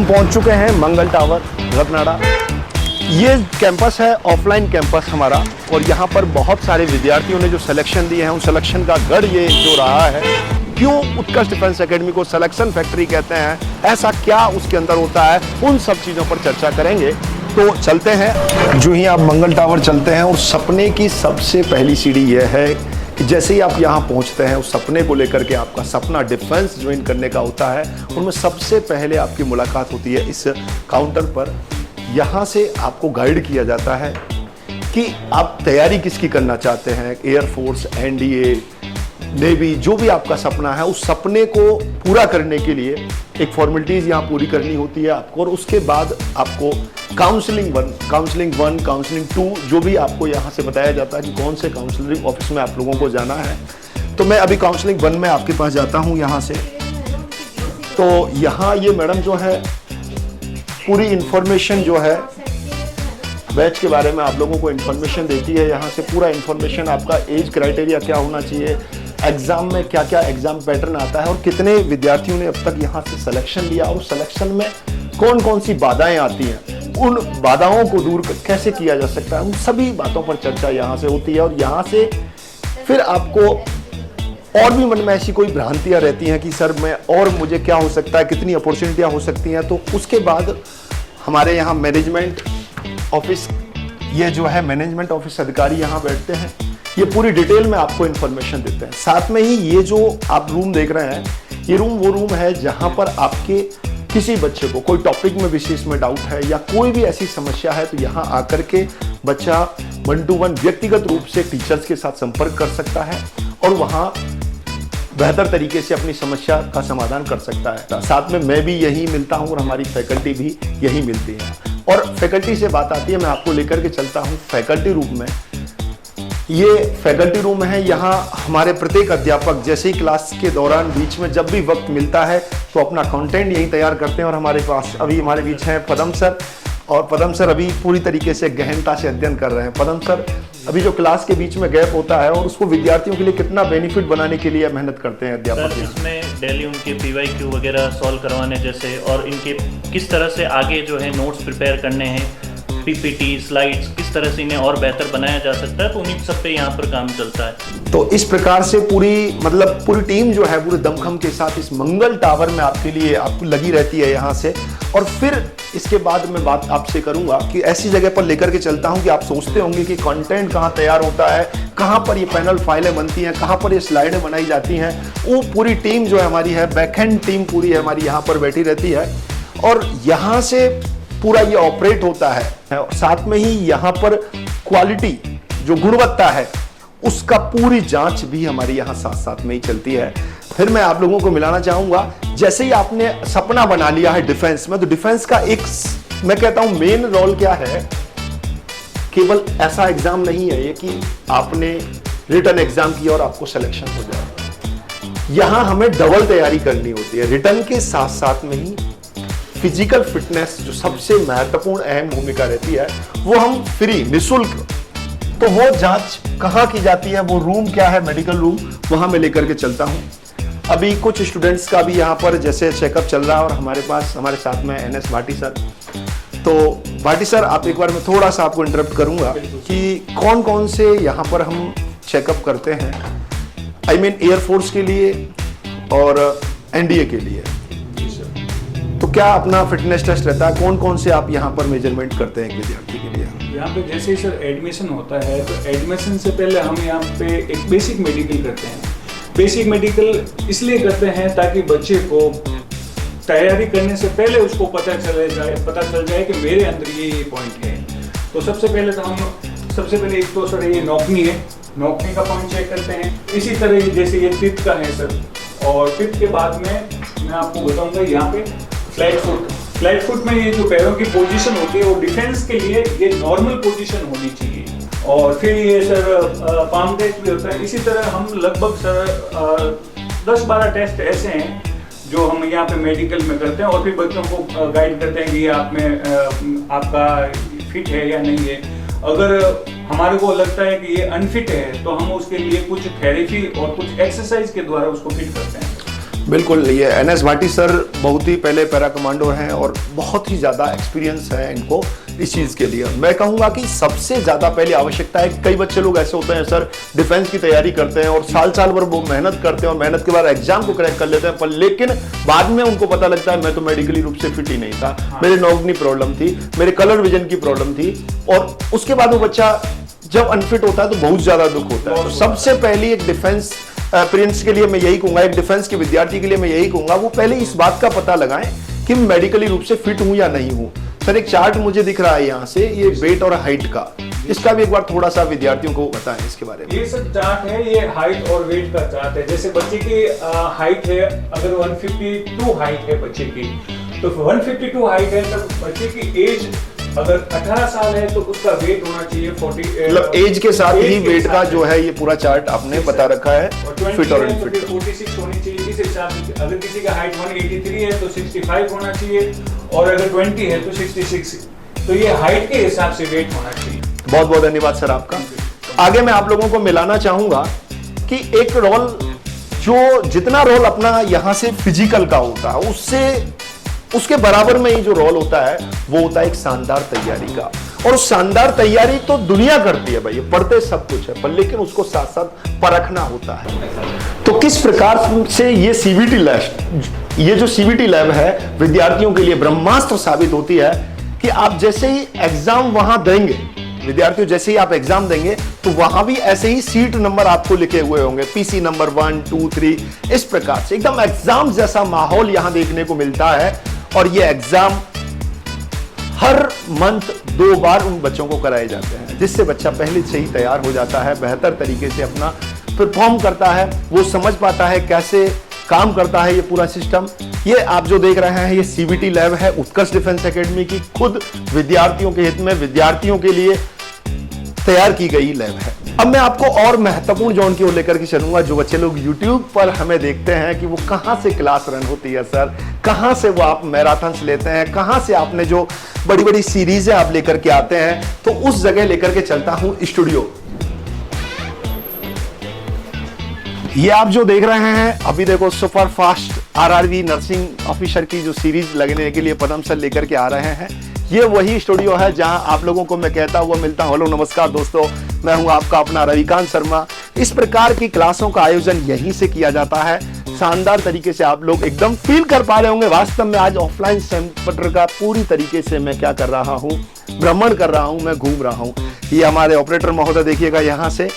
पहुंच चुके हैं मंगल टावर रतनाड़ा। ये कैंपस है ऑफलाइन कैंपस हमारा, और यहाँ पर बहुत सारे विद्यार्थियों ने जो सिलेक्शन दिए हैं उन सिलेक्शन का गढ़ ये जो रहा है। क्यों उत्कर्ष डिफेंस एकेडमी को सिलेक्शन फैक्ट्री कहते हैं, ऐसा क्या उसके अंदर होता है, उन सब चीज़ों पर चर्चा करेंगे। तो चलते हैं। जो ही आप मंगल टावर चलते हैं और सपने की सबसे पहली सीढ़ी यह है कि जैसे ही आप यहाँ पहुँचते हैं उस सपने को लेकर के, आपका सपना डिफेंस ज्वाइन करने का होता है, उनमें सबसे पहले आपकी मुलाकात होती है इस काउंटर पर। यहाँ से आपको गाइड किया जाता है कि आप तैयारी किसकी करना चाहते हैं, एयरफोर्स, एनडीए, नेवी, जो भी आपका सपना है, उस सपने को पूरा करने के लिए एक फॉर्मेलिटीज़ यहाँ पूरी करनी होती है आपको। और उसके बाद आपको काउंसलिंग 1, काउंसलिंग 2, जो भी आपको यहाँ से बताया जाता है कि कौन से काउंसलिंग ऑफिस में आप लोगों को जाना है। तो मैं अभी काउंसलिंग 1 में आपके पास जाता हूँ यहाँ से। तो यहाँ ये मैडम जो है पूरी इंफॉर्मेशन जो है बैच के बारे में आप लोगों को इन्फॉर्मेशन देती है। यहाँ से पूरा इन्फॉर्मेशन, आपका एज क्राइटेरिया क्या होना चाहिए, एग्जाम में क्या क्या एग्जाम पैटर्न आता है, और कितने विद्यार्थियों ने अब तक यहाँ से सिलेक्शन लिया, और सिलेक्शन में कौन कौन सी बाधाएं आती हैं, उन बाधाओं को दूर कैसे किया जा सकता है, उन सभी बातों पर चर्चा यहाँ से होती है। और यहाँ से फिर आपको और भी मन में ऐसी कोई भ्रांतियाँ रहती हैं कि सर मैं और मुझे क्या हो सकता है, कितनी अपॉर्चुनिटियाँ हो सकती हैं, तो उसके बाद हमारे यहाँ मैनेजमेंट ऑफिस, ये जो है मैनेजमेंट ऑफिस अधिकारी यहाँ बैठते हैं, ये पूरी डिटेल में आपको इन्फॉर्मेशन देते हैं। साथ में ही ये जो आप रूम देख रहे हैं, ये रूम वो रूम है जहाँ पर आपके किसी बच्चे को कोई टॉपिक में विशेष में डाउट है या कोई भी ऐसी समस्या है, तो यहाँ आकर के बच्चा 1 to 1 व्यक्तिगत रूप से टीचर्स के साथ संपर्क कर सकता है और वहाँ बेहतर तरीके से अपनी समस्या का समाधान कर सकता है। साथ में मैं भी यही मिलता हूँ और हमारी फैकल्टी भी यही मिलती है। और फैकल्टी से बात आती है, मैं आपको लेकर के चलता हूँ फैकल्टी रूम में। ये फैकल्टी रूम है। यहाँ हमारे प्रत्येक अध्यापक जैसे ही क्लास के दौरान बीच में जब भी वक्त मिलता है तो अपना कंटेंट यही तैयार करते हैं। और हमारे पास अभी हमारे बीच हैं पदम सर, और पदम सर अभी पूरी तरीके से गहनता से अध्ययन कर रहे हैं। पदम सर अभी जो क्लास के बीच में गैप होता है और उसको विद्यार्थियों के लिए कितना बेनिफिट बनाने के लिए मेहनत करते हैं अध्यापक। इसमें डेली उनके PYQ वगैरह सॉल्व करवाने जैसे, और इनके किस तरह से आगे जो है नोट्स प्रिपेयर करने हैं, PPT स्लाइड्स किस तरह से इन्हें और बेहतर बनाया जा सकता है, तो उन्हीं सब पे यहाँ पर काम चलता है। तो इस प्रकार से पूरी टीम जो है पूरे दमखम के साथ इस मंगल टावर में आपके लिए आपको लगी रहती है यहाँ से। और फिर इसके बाद मैं बात आपसे करूंगा कि ऐसी जगह पर लेकर के चलता हूं कि आप सोचते होंगे कि कंटेंट कहाँ तैयार होता है, कहाँ पर ये पैनल फाइलें बनती हैं, कहाँ पर ये स्लाइडें बनाई जाती हैं। वो पूरी टीम जो है हमारी है, बैकएंड टीम पूरी है हमारी यहाँ पर बैठी रहती है, और यहाँ से पूरा ये ऑपरेट होता है। और साथ में ही यहाँ पर क्वालिटी जो गुणवत्ता है उसका पूरी जांच भी हमारी यहाँ साथ साथ में ही चलती है। फिर मैं आप लोगों को मिलाना चाहूंगा, जैसे ही आपने सपना बना लिया है डिफेंस में, तो डिफेंस का एक मैं कहता हूं मेन रोल क्या है, केवल ऐसा एग्जाम नहीं है ये कि आपने रिटन एग्जाम किया और आपको सिलेक्शन हो जाए। यहां हमें डबल तैयारी करनी होती है। रिटन के साथ साथ में ही फिजिकल फिटनेस जो सबसे महत्वपूर्ण अहम भूमिका रहती है, वो हम फ्री निःशुल्क, तो वो जांच कहाँ की जाती है, वो रूम क्या है, मेडिकल रूम, वहां मैं लेकर के चलता हूं। अभी कुछ स्टूडेंट्स का भी यहाँ पर जैसे चेकअप चल रहा है, और हमारे साथ में NS भाटी सर। तो भाटी सर, आप एक बार मैं थोड़ा सा आपको इंटरप्ट करूंगा कि कौन कौन से यहाँ पर हम चेकअप करते हैं, I mean एयरफोर्स के लिए और NDA के लिए। तो क्या अपना फिटनेस टेस्ट रहता है, कौन कौन से आप यहाँ पर मेजरमेंट करते हैं विद्यार्थी के लिए? यहाँ पे जैसे ही सर एडमिशन होता है, तो एडमिशन से पहले हम यहाँ पे एक बेसिक मेडिकल करते हैं। बेसिक मेडिकल इसलिए करते हैं ताकि बच्चे को तैयारी करने से पहले उसको पता चल जाए कि मेरे अंदर ये पॉइंट है। तो सबसे पहले एक तो सर ये नौकनी है, नौकनी का पॉइंट चेक करते हैं। इसी तरह जैसे ये पित्त का है सर, और पित्त के बाद में मैं आपको बताऊंगा यहाँ पे फ्लैट फुट में ये जो पैरों की पोजीशन होती है वो डिफेंस के लिए ये नॉर्मल पोजीशन होनी चाहिए। और फिर ये सर पाम टेस्ट भी होता है। इसी तरह हम लगभग सर 10-12 टेस्ट ऐसे हैं जो हम यहाँ पे मेडिकल में करते हैं, और फिर बच्चों को गाइड करते हैं कि ये आप में आपका फिट है या नहीं है। अगर हमारे को लगता है कि ये अनफिट है तो हम उसके लिए कुछ थेरेपी और कुछ एक्सरसाइज के द्वारा उसको फिट करते हैं। बिल्कुल, ये एनएस भाटी सर बहुत ही पहले पैरा कमांडो हैं और बहुत ही ज़्यादा एक्सपीरियंस है इनको इस चीज़ के लिए। मैं कहूँगा कि सबसे ज़्यादा पहले आवश्यकता है, कई बच्चे लोग ऐसे होते हैं सर डिफेंस की तैयारी करते हैं और साल साल भर वो मेहनत करते हैं और मेहनत के बाद एग्जाम को क्रैक कर लेते हैं, पर लेकिन बाद में उनको पता लगता है मैं तो मेडिकली रूप से फिट ही नहीं था, मेरे नॉग्नी प्रॉब्लम थी, मेरे कलर विजन की प्रॉब्लम थी, और उसके बाद वो बच्चा जब अनफिट होता है तो बहुत ज़्यादा दुख होता है। तो सबसे पहली एक डिफेंस पेरेंट्स के लिए मैं यही कहूंगा, एक डिफेंस के विद्यार्थी के लिए मैं यही कहूंगा, वो पहले इस बात का पता लगाएं कि मेडिकली रूप से फिट हूं या नहीं हूं। सर एक चार्ट मुझे दिख रहा है यहाँ से, ये वेट और हाइट का, इसका भी एक बार थोड़ा सा विद्यार्थियों को बताएं इसके बारे में। ये सब चार्ट है, ये हाइट और वेट का चार्ट है। जैसे बच्चे की हाइट है, अगर 152 हाइट है बच्चे की, तो 152 हाइट है तब बच्चे की एज अगर 18 साल है तो उसका वेट होना चाहिए 40, मतलब एज के साथ ही वेट का जो है ये पूरा चार्ट आपने बता रखा है, फिट और अनफिट। 46 होनी चाहिए इस हिसाब से। अगर किसी का हाइट 183 है तो 65 होना चाहिए, और अगर 20 है तो 66। तो ये हाइट के हिसाब से वेट होना चाहिए। बहुत बहुत धन्यवाद सर आपका। आगे मैं आप लोगों को मिलाना चाहूंगा कि एक रोल जो जितना रोल अपना यहाँ से फिजिकल का होता है उसके बराबर में ही जो रोल होता है वो होता है एक शानदार तैयारी का। और शानदार तैयारी तो दुनिया करती है भाई, पढ़ते सब कुछ है, पर लेकिन उसको साथ साथ परखना होता है। तो किस प्रकार से ये सीबीटी लैब, ये जो सीबीटी लैब है विद्यार्थियों के लिए ब्रह्मास्त्र साबित होती है कि आप जैसे ही एग्जाम वहां देंगे, विद्यार्थियों जैसे ही आप एग्जाम देंगे तो वहां भी ऐसे ही सीट नंबर आपको लिखे हुए होंगे, पीसी नंबर 1, 2, 3, इस प्रकार से एकदम एग्जाम जैसा माहौल यहां देखने को मिलता है। और ये एग्जाम हर मंथ 2 बार उन बच्चों को कराए जाते हैं, जिससे बच्चा पहले से ही तैयार हो जाता है, बेहतर तरीके से अपना परफॉर्म करता है, वो समझ पाता है कैसे काम करता है ये पूरा सिस्टम। ये आप जो देख रहे हैं ये सीबीटी लैब है उत्कर्ष डिफेंस एकेडमी की, खुद विद्यार्थियों के हित में, विद्यार्थियों के लिए तैयार की गई लैब है। अब मैं आपको और महत्वपूर्ण जोन की ओर लेकर के चलूंगा। जो बच्चे लोग YouTube पर हमें देखते हैं कि वो कहां से क्लास रन होती है सर, कहां से वो आप मैराथन्स लेते हैं, कहां से आपने जो बड़ी बड़ी सीरीजें आप लेकर के आते हैं, तो उस जगह लेकर के चलता हूं स्टूडियो। ये आप जो देख रहे हैं अभी देखो super fast RRB nursing officer की जो सीरीज लगने के लिए पदम सर लेकर के आ रहे हैं, ये वही स्टूडियो है जहां आप लोगों को मैं कहता हुआ मिलता हूं। हेलो नमस्कार दोस्तों, मैं हूं आपका अपना रविकांत शर्मा। इस प्रकार की क्लासों का आयोजन यहीं से किया जाता है। शानदार तरीके से आप लोग एकदम फील कर पा रहे होंगे वास्तव में आज ऑफलाइन सेंटर का पूरी तरीके से मैं क्या कर रहा हूं, भ्रमण कर रहा हूं, मैं घूम रहा हूं। ये हमारे ऑपरेटर महोदय देखिएगा यहाँ से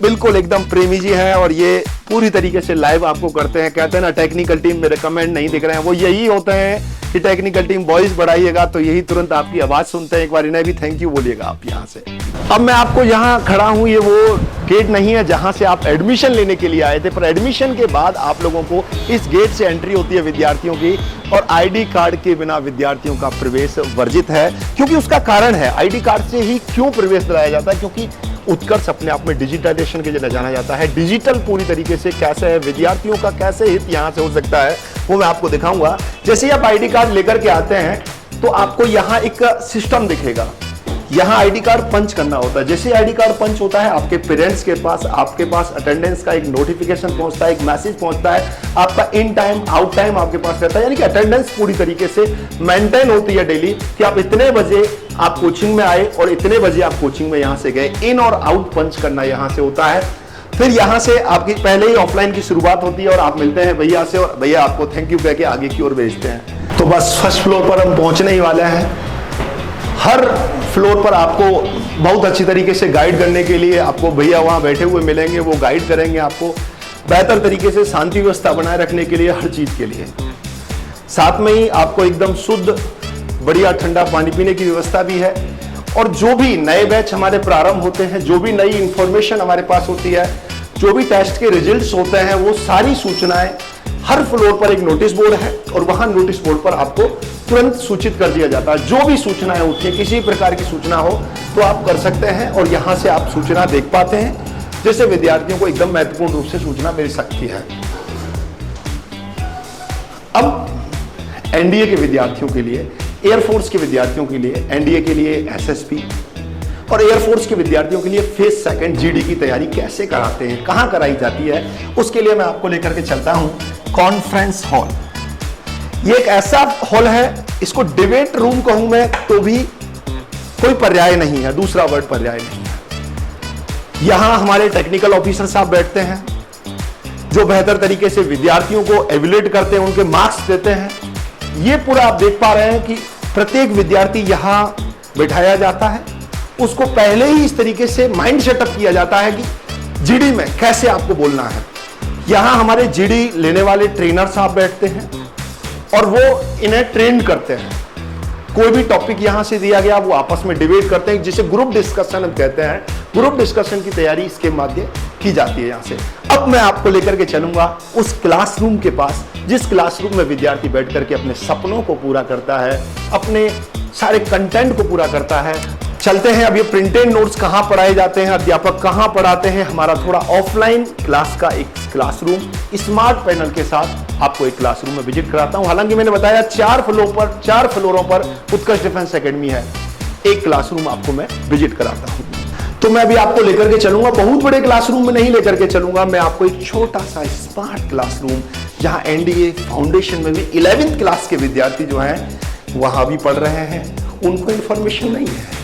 बिल्कुल एकदम प्रेमी जी हैं और ये पूरी तरीके से लाइव आपको करते हैं। कहते हैं ना टेक्निकल टीम मेरे कमेंट नहीं दिख रहे हैं, वो यही होते हैं कि टेक्निकल टीम वॉइस बढ़ाइएगा तो यही तुरंत आपकी आवाज सुनते हैं। एक बार इन्हें भी थैंक यू बोलिएगा आप यहाँ से। अब मैं आपको यहाँ खड़ा हूँ, ये वो गेट नहीं है जहाँ से आप एडमिशन लेने के लिए आए थे, पर एडमिशन के बाद आप लोगों को इस गेट से एंट्री होती है विद्यार्थियों की, और आईडी कार्ड के बिना विद्यार्थियों का प्रवेश वर्जित है। क्योंकि उसका कारण है, आईडी कार्ड से ही क्यों प्रवेश दिलाया जाता है, क्योंकि उत्कर्ष अपने आप में डिजिटाइजेशन के लिए जाना जाता है। डिजिटल पूरी तरीके से कैसे है, विद्यार्थियों का कैसे हित यहाँ से हो सकता है वो मैं आपको दिखाऊंगा। जैसे ही आप आईडी कार्ड लेकर के आते हैं तो आपको यहाँ एक सिस्टम दिखेगा, यहाँ आईडी कार्ड पंच करना होता है। जैसे आईडी कार्ड पंच होता है आपके पेरेंट्स के पास, आपके पास अटेंडेंस का एक नोटिफिकेशन पहुंचता है, एक मैसेज पहुंचता है, आपका इन टाइम आउट टाइम आपके पास रहता है, यानी कि अटेंडेंस पूरी तरीके से मेंटेन होती है डेली कि आप इतने बजे आप कोचिंग में आए और इतने बजे आप कोचिंग में यहाँ से गए। इन और आउट पंच करना यहाँ से होता है। फिर यहाँ से आपकी पहले ही ऑफलाइन की शुरुआत होती है और आप मिलते हैं भैया से और भैया आपको थैंक यू कह के आगे की ओर भेजते हैं। तो बस फर्स्ट फ्लोर पर हम पहुंचने ही वाले हैं। हर फ्लोर पर आपको बहुत अच्छी तरीके से गाइड करने के लिए आपको भैया वहाँ बैठे हुए मिलेंगे, वो गाइड करेंगे आपको बेहतर तरीके से शांति व्यवस्था बनाए रखने के लिए, हर चीज़ के लिए। साथ में ही आपको एकदम शुद्ध बढ़िया ठंडा पानी पीने की व्यवस्था भी है। और जो भी नए बैच हमारे प्रारंभ होते हैं, जो भी नई इंफॉर्मेशन हमारे पास होती है, जो भी टेस्ट के रिजल्ट्स होते हैं, वो सारी सूचनाएं हर फ्लोर पर एक नोटिस बोर्ड है और वहां नोटिस बोर्ड पर आपको तुरंत सूचित कर दिया जाता है। जो भी सूचनाएं होती है, किसी प्रकार की सूचना हो तो आप कर सकते हैं और यहां से आप सूचना देख पाते हैं, जैसे विद्यार्थियों को एकदम महत्वपूर्ण रूप से सूचना मिल सकती है। अब एनडीए के विद्यार्थियों के लिए, एयरफोर्स के विद्यार्थियों के लिए, एनडीए के लिए एसएसपी और एयरफोर्स के विद्यार्थियों के लिए फेज सेकंड जीडी की तैयारी कैसे कराते हैं, कहां कराई जाती है, उसके लिए मैं आपको लेकर के चलता हूं कॉन्फ्रेंस हॉल। ये एक ऐसा हॉल है, इसको डिबेट रूम कहूं मैं तो भी कोई पर्याय नहीं है, दूसरा वर्ड पर्याय नहीं है। यहां हमारे टेक्निकल ऑफिसर साहब बैठते हैं जो बेहतर तरीके से विद्यार्थियों को एवेल्यूएट करते हैं, उनके मार्क्स देते हैं। ये पूरा आप देख पा रहे हैं कि प्रत्येक विद्यार्थी यहां बिठाया जाता है, उसको पहले ही इस तरीके से माइंड सेटअप किया जाता है कि जीडी में कैसे आपको बोलना है। यहां हमारे जीडी लेने वाले ट्रेनर साहब बैठते हैं और वो इन्हें ट्रेन करते हैं। कोई भी टॉपिक यहां से दिया गया वो आपस में डिबेट करते हैं, जिसे ग्रुप डिस्कशन हम कहते हैं। ग्रुप डिस्कशन की तैयारी इसके माध्यम की जाती है यहां से। अब मैं आपको लेकर के चलूंगा उस क्लासरूम के पास, जिस क्लासरूम में विद्यार्थी बैठ करके अपने सपनों को पूरा करता है, अपने सारे कंटेंट को पूरा करता है। चलते हैं, अब ये प्रिंटेड नोट्स कहां पढ़ाए जाते हैं, अध्यापक कहां पढ़ाते हैं, हमारा थोड़ा ऑफलाइन क्लास का एक क्लासरूम स्मार्ट पैनल के साथ आपको एक क्लासरूम में विजिट कराता हूं। हालांकि मैंने बताया 4 फ्लोरों पर उत्कर्ष डिफेंस एकेडमी है, एक क्लासरूम आपको मैं विजिट कराता हूं। तो मैं अभी आपको लेकर के चलूंगा, बहुत बड़े क्लासरूम में नहीं लेकर के चलूंगा, मैं आपको एक छोटा सा स्मार्ट क्लासरूम जहां एनडीए फाउंडेशन में भी 11th क्लास के विद्यार्थी जो हैं वहां भी पढ़ रहे हैं, उनको इंफॉर्मेशन नहीं है।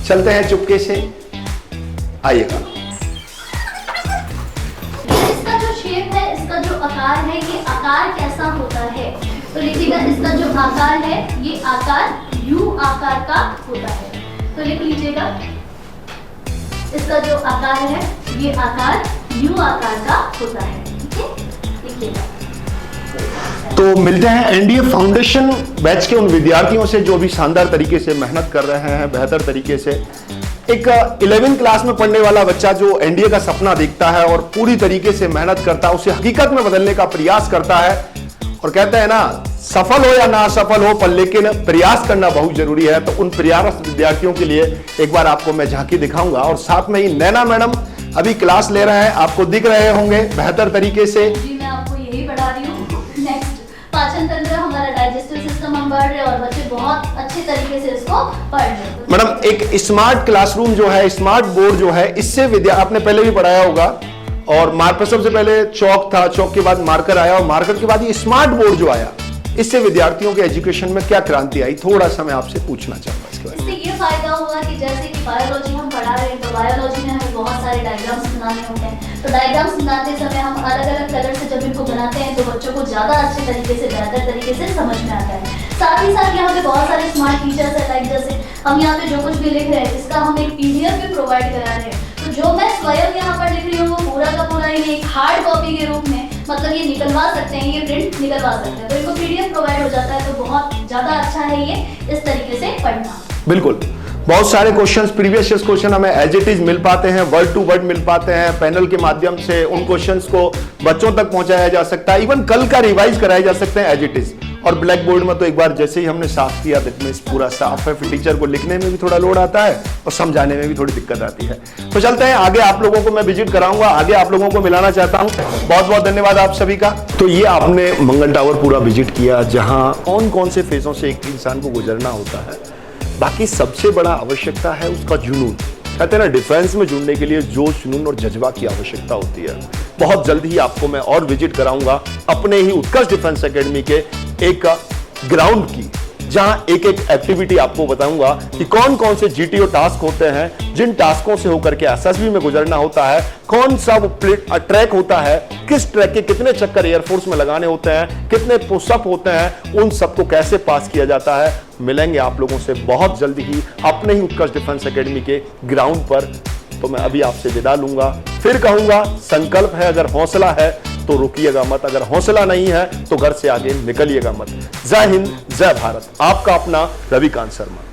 चलते हैं चुपके से, आइएगा। इसका जो शेप है, इसका जो आकार है, ये आकार कैसा होता है तो लिखिएगा। इसका जो आकार है ये आकार यू आकार का होता है, तो लिख लीजिएगा। इसका जो आकार है ये आकार यू आकार का होता है, ठीक है, लिखिएगा। तो मिलते हैं एनडीए फाउंडेशन बैच के उन विद्यार्थियों से जो भी शानदार तरीके से मेहनत कर रहे हैं, बेहतर तरीके से। एक 11th क्लास में पढ़ने वाला बच्चा जो एनडीए का सपना देखता है और पूरी तरीके से मेहनत करता है, उसे हकीकत में बदलने का प्रयास करता है, और कहते हैं ना, सफल हो या ना सफल हो पर लेकिन प्रयास करना बहुत जरूरी है। तो उन प्रयासरत विद्यार्थियों के लिए एक बार आपको मैं झांकी दिखाऊंगा, और साथ में ही नैना मैडम अभी क्लास ले रहे हैं, आपको दिख रहे होंगे बेहतर तरीके से। जी मैं आपको यही पढ़ा रही हूँ। नेक्स्ट पाचन तंत्र, हमारा डाइजेस्टिव सिस्टम हम पढ़ रहे हैं और बच्चे बहुत अच्छे तरीके से इसको पढ़ रहे हैं। मैडम एक स्मार्ट क्लासरूम जो है, स्मार्ट बोर्ड जो है, इससे आपने पहले भी पढ़ाया होगा, और मार्कर सबसे पहले चौक था, चौक के बाद मार्कर आया, और मार्कर के बाद ये स्मार्ट बोर्ड जो आया, इससे विद्यार्थियों के एजुकेशन में क्या क्रांति आई, थोड़ा सा मैं आपसे पूछना चाहूंगा इसके बारे में। इससे ये फायदा हुआ कि जैसे कि बायोलॉजी हम पढ़ा रहे हैं, तो बायोलॉजी में हमें बहुत सारे डायग्राम्स बनाने होते हैं, तो डायग्राम्स बनाते समय हम अलग अलग कलर से जब इनको बनाते हैं तो बच्चों को ज्यादा अच्छे तरीके से, बेहतर तरीके से समझ में आता है। साथ ही साथ यहाँ पे बहुत सारे स्मार्ट फीचर्स है, लाइक जैसे हम यहाँ पे जो कुछ भी लिख रहे हैं इसका हम एक PDF भी प्रोवाइड करा रहे हैं, तो जो मैं स्वयं यहाँ पर लिख रही हूँ वो पूरा का पूरा ही एक हार्ड कॉपी के रूप में, मतलब ये निकलवा सकते हैं, ये प्रिंट निकलवा सकते हैं, तो इनको PDF प्रोवाइड हो जाता है, तो बहुत ज्यादा अच्छा है ये इस तरीके से पढ़ना। बिल्कुल, बहुत सारे क्वेश्चंस, प्रीवियस क्वेश्चन हमें एज इट इज मिल पाते हैं, वर्ड टू वर्ड मिल पाते हैं, पैनल के माध्यम से उन क्वेश्चंस को बच्चों तक पहुंचाया जा सकता है, इवन कल का रिवाइज कराए जा सकते हैं एज इट इज। और ब्लैक बोर्ड में तो एक बार जैसे ही हमने साफ किया, फिटनेस पूरा साफ है, फिर टीचर को लिखने में भी थोड़ा लोड आता है और समझाने में भी थोड़ी दिक्कत आती है। तो चलते हैं आगे, आप लोगों को मैं विजिट कराऊंगा, आगे आप लोगों को मिलाना चाहता हूं। बहुत बहुत धन्यवाद आप सभी का। तो ये आपने मंगल टावर पूरा विजिट किया, जहां कौन कौन से फेजों से एक इंसान को गुजरना होता है। बाकी सबसे बड़ा आवश्यकता है उसका जुनून। कहते हैं ना, डिफेंस में जुड़ने के लिए जोश, जुनून और जज्बा की आवश्यकता होती है। बहुत जल्द ही आपको मैं और विजिट कराऊंगा अपने ही उत्कर्ष डिफेंस एकेडमी के एक ग्राउंड की, जहां एक एक एक्टिविटी आपको बताऊंगा कि कौन कौन से GTO टास्क होते हैं, जिन टास्कों से होकर के SSB में गुजरना होता है, कौन सा ट्रैक होता है, किस ट्रैक के कितने चक्कर एयरफोर्स में लगाने होते हैं, कितने पुशअप होते हैं, उन सबको कैसे पास किया जाता है। मिलेंगे आप लोगों से बहुत जल्दी ही अपने ही उत्कर्ष डिफेंस एकेडमी के ग्राउंड पर। तो मैं अभी आपसे विदा लूंगा, फिर कहूंगा संकल्प है, अगर हौसला है तो रुकिएगा मत, अगर हौसला नहीं है तो घर से आगे निकलिएगा मत। जय हिंद, जय भारत। आपका अपना रविकांत शर्मा।